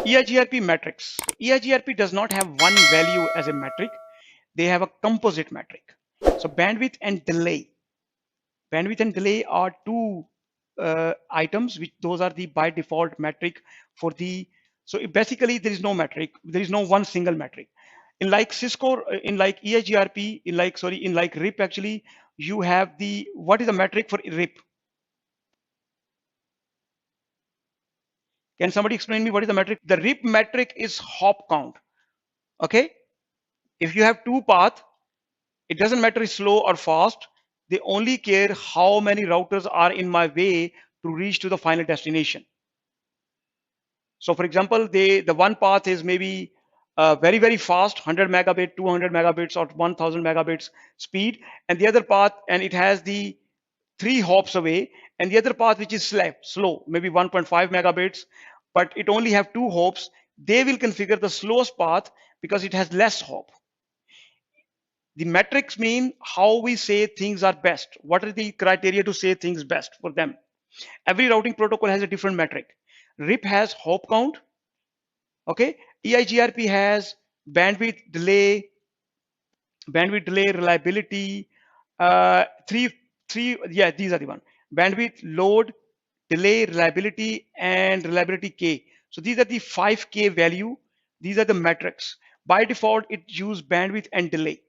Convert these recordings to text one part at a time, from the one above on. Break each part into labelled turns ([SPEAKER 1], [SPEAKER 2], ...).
[SPEAKER 1] EIGRP metrics. EIGRP does not have one value as a metric. They have a composite metric. So bandwidth and delay. Bandwidth and delay are two items, which those are the by default metric for the. So basically there is no metric. There is no one single metric. In like Cisco, in like EIGRP, in like RIP actually, you have the, what is the metric for RIP? Can somebody explain me what is the metric? The RIP metric is hop count. Okay. If you have two paths, it doesn't matter if slow or fast. They only care how many routers are in my way to reach to the final destination. So for example, the one path is maybe very, very fast, 100 megabit, 200 megabits or 1000 megabits speed. And the other path, and it has the 3 hops away, and the other path which is slow, maybe 1.5 megabits, but it only have 2 hops. They will configure the slowest path because it has less hop. The metrics mean how we say things are best. What are the criteria to say things best for them? Every routing protocol has a different metric. RIP has hop count. Okay. EIGRP has bandwidth, delay, reliability. Yeah, these are the one. Bandwidth, load, delay, reliability, and reliability K. So these are the 5K value. These are the metrics. By default, it uses bandwidth and delay.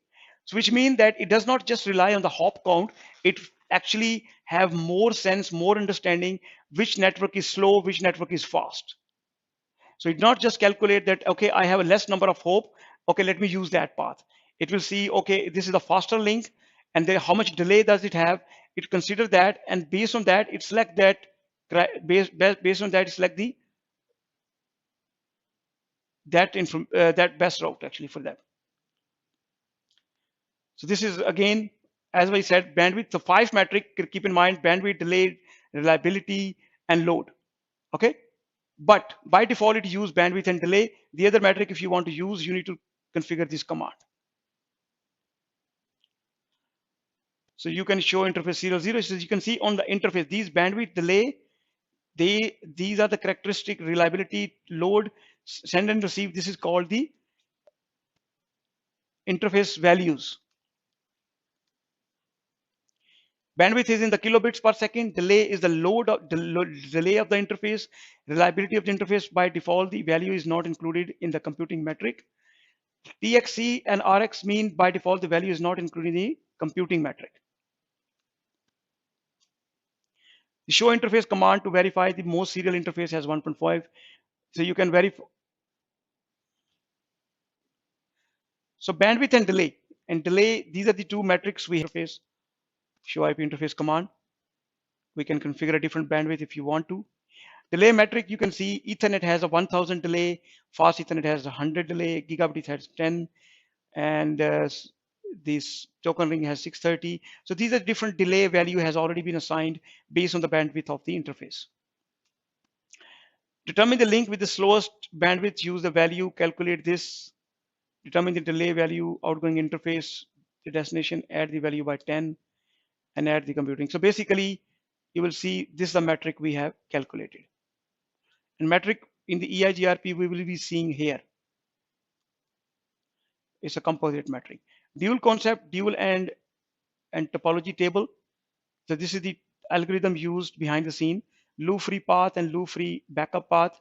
[SPEAKER 1] So which means that it does not just rely on the hop count. It actually have more sense, more understanding which network is slow, which network is fast. So it not just calculate that, okay, I have a less number of hop. Okay, let me use that path. It will see, okay, this is a faster link, and then how much delay does it have? It consider that, and based on that, it select that. Based on that, it select the that best route actually for that. So this is again, as I said, bandwidth. The 5 metric, keep in mind bandwidth, delay, reliability, and load. Okay, but by default it use bandwidth and delay. The other metric, if you want to use, you need to configure this command. So you can show interface 00. So you can see on the interface these bandwidth, delay, these are the characteristic, reliability, load, send and receive. This is called the interface values. Bandwidth is in the kilobits per second. Delay is the delay of the interface. Reliability of the interface, by default, the value is not included in the computing metric. TXC and RX mean by default the value is not included in the computing metric. The show interface command to verify the most serial interface has 1.5. So you can verify. So bandwidth and delay, these are the two metrics we interface. Show IP interface command. We can configure a different bandwidth if you want to. Delay metric, you can see Ethernet has a 1000 delay, fast Ethernet has 100 delay, gigabit has 10, and this token ring has 630. So these are different delay value has already been assigned based on the bandwidth of the interface. Determine the link with the slowest bandwidth, use the value, calculate this, determine the delay value, outgoing interface, the destination, add the value by 10, and add the computing. So basically, you will see this is the metric we have calculated. And metric in the EIGRP we will be seeing here. It's a composite metric. Dual concept, dual and topology table. So this is the algorithm used behind the scene. Loop-free path and loop-free backup path.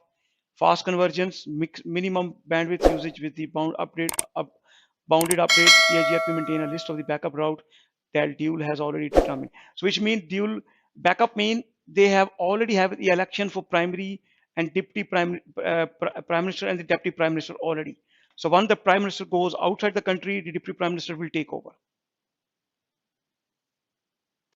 [SPEAKER 1] Fast convergence, minimum bandwidth usage with the bounded update. EIGRP maintain a list of the backup route that dual has already determined. So which means dual backup mean they have already have the election for primary and deputy prime minister and the deputy prime minister already. So once the prime minister goes outside the country, the deputy prime minister will take over.